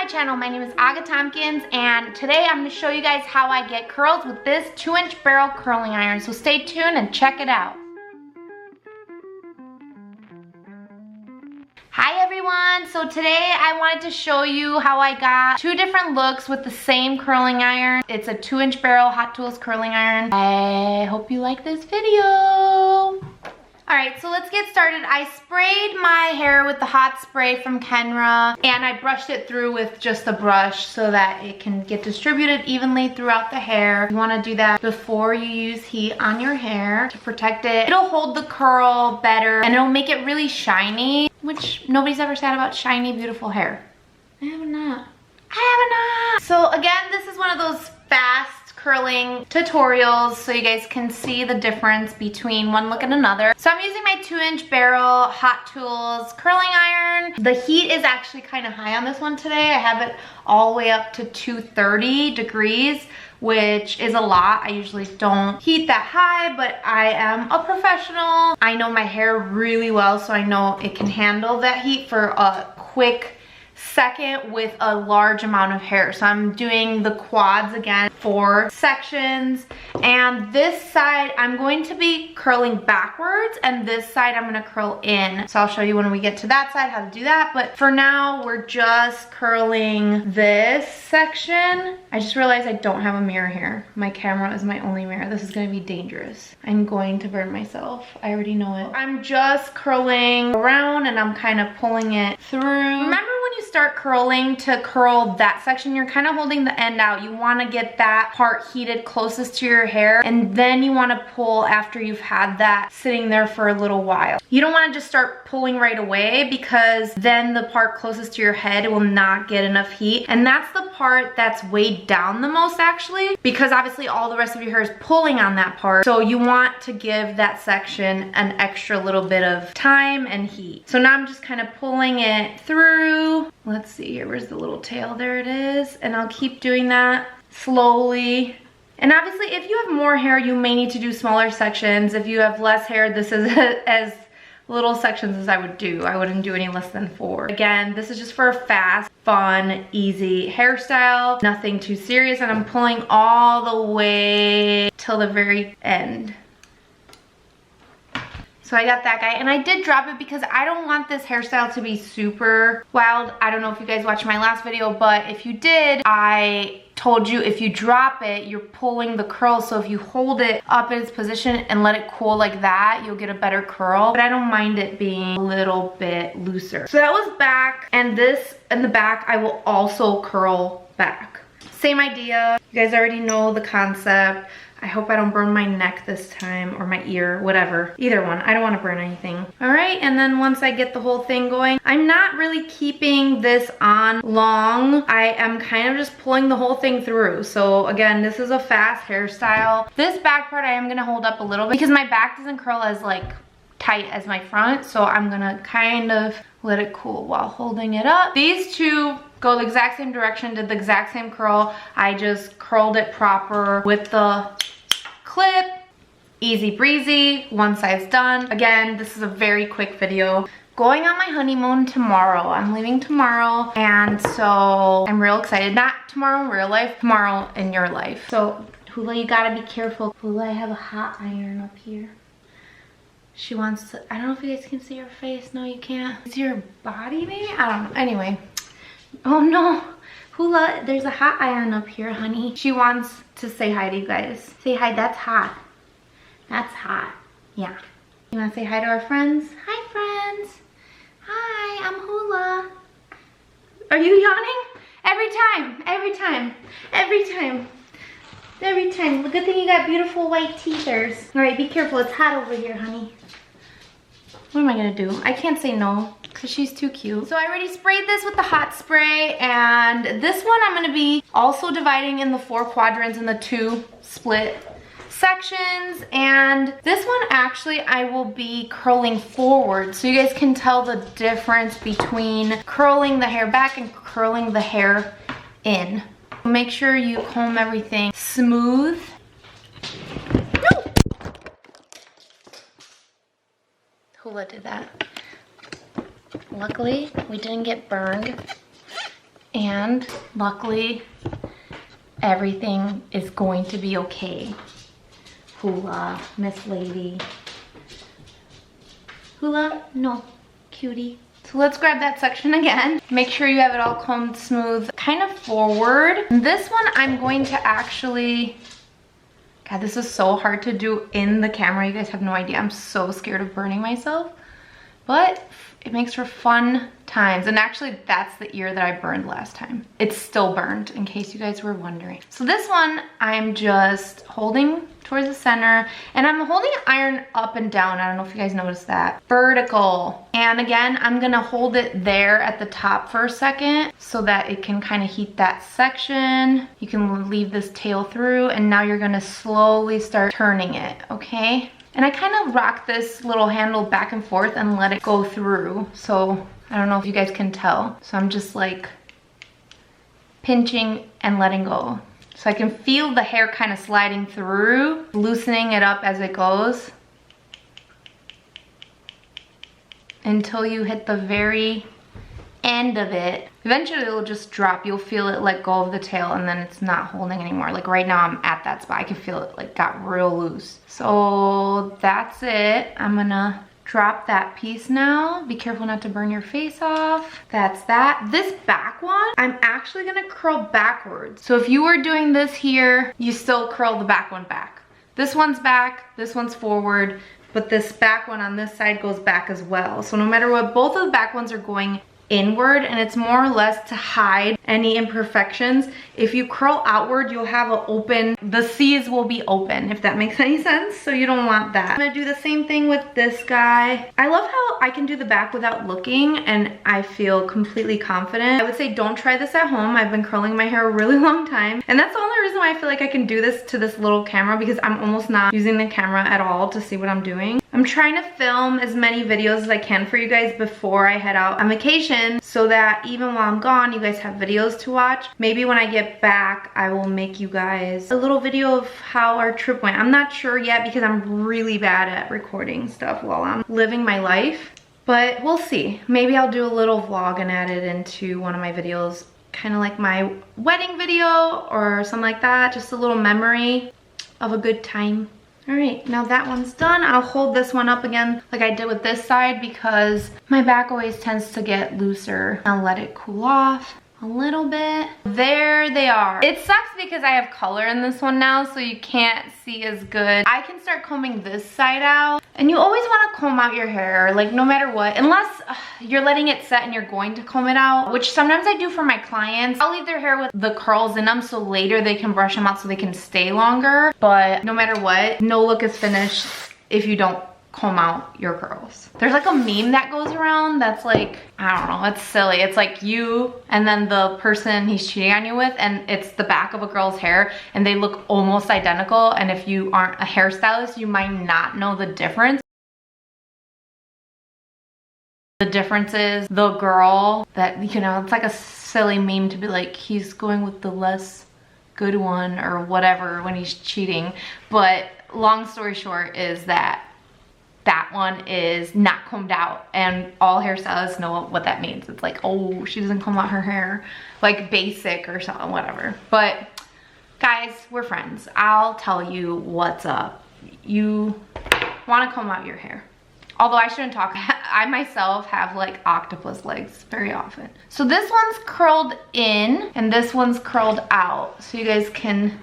channel. My name is Aga Tompkins, and today I'm going to show you guys how I get curls with this 2-inch barrel curling iron. So stay tuned and check it out. Hi everyone, so today I wanted to show you how I got 2 different looks with the same curling iron. It's a 2-inch barrel Hot Tools curling iron. I hope you like this video. Alright, so let's get started. I sprayed my hair with the hot spray from Kenra, and I brushed it through with just a brush so that it can get distributed evenly throughout the hair. You want to do that before you use heat on your hair to protect it. It'll hold the curl better, and it'll make it really shiny, which nobody's ever said about shiny, beautiful hair. I have not. So again, this is one of those fast curling tutorials so you guys can see the difference between one look and another. So I'm using my 2-inch barrel Hot Tools curling iron. The heat is actually kind of high on this one today. I have it all the way up to 230 degrees, which is a lot. I usually don't heat that high, but I am a professional. I know my hair really well, so I know it can handle that heat for a quick second with a large amount of hair. So I'm doing the quads again, 4 sections, and this side I'm going to be curling backwards, and this side I'm going to curl in. So I'll show you when we get to that side how to do that, but for now we're just curling this section. I just realized I don't have a mirror here. My camera is my only mirror. This is going to be dangerous. I'm going to burn myself. I already know it. I'm just curling around and I'm kind of pulling it through. Remember when you start curling, to curl that section, you're kind of holding the end out. You want to get that part heated closest to your hair, and then you want to pull after you've had that sitting there for a little while. You don't want to just start pulling right away, because then the part closest to your head will not get enough heat, and that's the part that's weighed down the most actually, because obviously all the rest of your hair is pulling on that part. So you want to give that section an extra little bit of time and heat. So now I'm just kind of pulling it through. Let's see here, where's the little tail? There it is. And I'll keep doing that slowly. And obviously if you have more hair, you may need to do smaller sections. If you have less hair, this is as little sections as I would do. I wouldn't do any less than 4. Again, this is just for a fast, fun, easy hairstyle. Nothing too serious, and I'm pulling all the way till the very end. So I got that guy, and I did drop it because I don't want this hairstyle to be super wild. I don't know if you guys watched my last video, but if you did, I told you if you drop it, you're pulling the curl. So if you hold it up in its position and let it cool like that, you'll get a better curl. But I don't mind it being a little bit looser. So that was back, and this in the back, I will also curl back. Same idea. You guys already know the concept. I hope I don't burn my neck this time, or my ear, whatever. Either one. I don't want to burn anything. All right, and then once I get the whole thing going, I'm not really keeping this on long. I am kind of just pulling the whole thing through. So again, this is a fast hairstyle. This back part I am going to hold up a little bit because my back doesn't curl as like tight as my front. So I'm going to kind of let it cool while holding it up. These two go the exact same direction, did the exact same curl. I just curled it proper with the clip. Easy breezy, one side's done. Again, this is a very quick video. Going on my honeymoon tomorrow. I'm leaving tomorrow, and so I'm real excited. Not tomorrow in real life, tomorrow in your life. So Hula, you gotta be careful. Hula, I have a hot iron up here. She wants to, I don't know if you guys can see her face. No, you can't. Is your body maybe? I don't know. Anyway. Oh no. Hula, there's a hot iron up here, honey. She wants to say hi to you guys. Say hi, that's hot. That's hot. Yeah. You wanna say hi to our friends? Hi, friends. Hi, I'm Hula. Are you yawning? Every time, every time, every time. Every time. Good thing you got beautiful white teethers. All right, be careful. It's hot over here, honey. What am I gonna do? I can't say no because she's too cute. So I already sprayed this with the hot spray, and this one I'm gonna be also dividing in the 4 quadrants in the 2 split sections, and this one actually I will be curling forward so you guys can tell the difference between curling the hair back and curling the hair in. Make sure you comb everything smooth. No! Hula did that. Luckily, we didn't get burned And luckily, everything is going to be okay. Hula, Miss Lady. Hula? No, cutie. So let's grab that section again. Make sure you have it all combed smooth, kind of forward. This one I'm going to actually, God, this is so hard to do in the camera. You guys have no idea. I'm so scared of burning myself, but it makes for fun times. And actually that's the ear that I burned last time. It's still burned, in case you guys were wondering. So this one, I'm just holding towards the center, and I'm holding iron up and down. I don't know if you guys noticed that. Vertical. And again, I'm gonna hold it there at the top for a second so that it can kind of heat that section. You can leave this tail through, and now you're gonna slowly start turning it, okay? And I kind of rock this little handle back and forth and let it go through. So I don't know if you guys can tell. So I'm just like pinching and letting go. So I can feel the hair kind of sliding through, loosening it up as it goes until you hit the very end of it. Eventually it'll just drop. You'll feel it let go of the tail, and then it's not holding anymore. Like right now I'm at that spot. I can feel it like got real loose. So that's it. I'm gonna drop that piece now. Be careful not to burn your face off. That's that. This back one, I'm actually gonna curl backwards. So if you were doing this here, you still curl the back one back. This one's back, this one's forward, but this back one on this side goes back as well. So no matter what, both of the back ones are going inward, and it's more or less to hide any imperfections. If you curl outward, you'll have an open, the C's will be open, if that makes any sense. So you don't want that. I'm gonna do the same thing with this guy. I love how I can do the back without looking, and I feel completely confident. I would say don't try this at home. I've been curling my hair a really long time, and that's the only reason why I feel like I can do this to this little camera, because I'm almost not using the camera at all to see what I'm doing. I'm trying to film as many videos as I can for you guys before I head out on vacation, so that even while I'm gone, you guys have videos to watch. Maybe when I get back, I will make you guys a little video of how our trip went. I'm not sure yet, because I'm really bad at recording stuff while I'm living my life, but we'll see. Maybe I'll do a little vlog and add it into one of my videos, kind of like my wedding video or something like that. Just a little memory of a good time. All right, now that one's done. I'll hold this one up again like I did with this side, because my back always tends to get looser. I'll let it cool off a little bit. There they are. It sucks because I have color in this one now, so you can't see as good. I can start combing this side out, and you always want to comb out your hair, like no matter what, unless you're letting it set and you're going to comb it out, which sometimes I do for my clients. I'll leave their hair with the curls in them so later they can brush them out so they can stay longer. But no matter what, no look is finished if you don't comb out your curls. There's like a meme that goes around that's like, I don't know, it's silly. It's like you and then the person he's cheating on you with, and it's the back of a girl's hair and they look almost identical, and if you aren't a hairstylist, you might not know the difference. The difference is the girl that, you know, it's like a silly meme to be like, he's going with the less good one or whatever when he's cheating. But long story short is that that one is not combed out, and all hairstylists know what that means. It's like, oh, she doesn't comb out her hair, like basic or something, whatever. But guys, we're friends. I'll tell you what's up. You want to comb out your hair. Although I shouldn't talk, I myself have like octopus legs very often. So this one's curled in and this one's curled out, so you guys can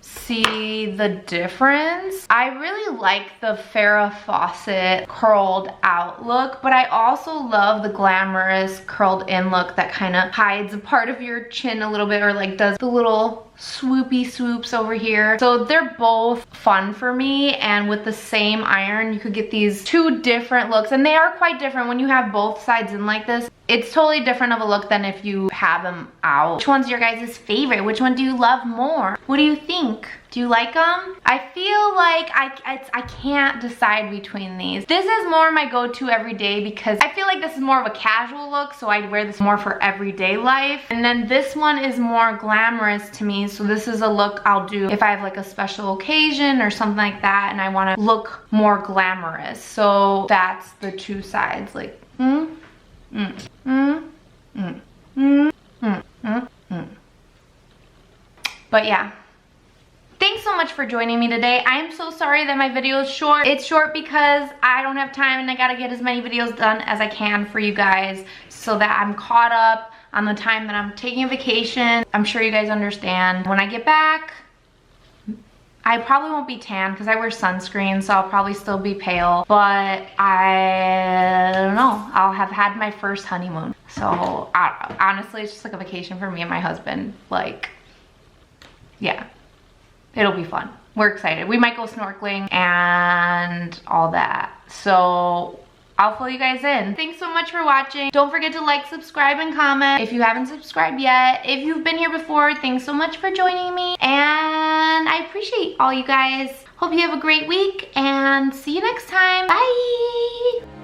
see the difference. I really like the Farrah Fawcett curled out look, but I also love the glamorous curled in look that kind of hides a part of your chin a little bit, or like does the little swoopy swoops over here. So they're both fun for me, and with the same iron you could get these two different looks, and they are quite different when you have both sides in like this. It's totally different of a look than if you have them out. Which one's your guys' favorite? Which one do you love more? What do you think? Do you like them? I feel like I can't decide between these. This is more my go-to every day because I feel like this is more of a casual look, so I'd wear this more for everyday life. And then this one is more glamorous to me, so this is a look I'll do if I have like a special occasion or something like that and I want to look more glamorous. So that's the two sides, like But yeah. Thanks so much for joining me today. I am so sorry that my video is short. It's short because I don't have time and I gotta get as many videos done as I can for you guys so that I'm caught up on the time that I'm taking a vacation. I'm sure you guys understand. When I get back, I probably won't be tan because I wear sunscreen, so I'll probably still be pale. But I don't know. I'll have had my first honeymoon. So honestly, it's just like a vacation for me and my husband. Like, yeah. It'll be fun. We're excited. We might go snorkeling and all that. So I'll fill you guys in. Thanks so much for watching. Don't forget to like, subscribe, and comment if you haven't subscribed yet. If you've been here before, thanks so much for joining me. And I appreciate all you guys. Hope you have a great week and see you next time. Bye.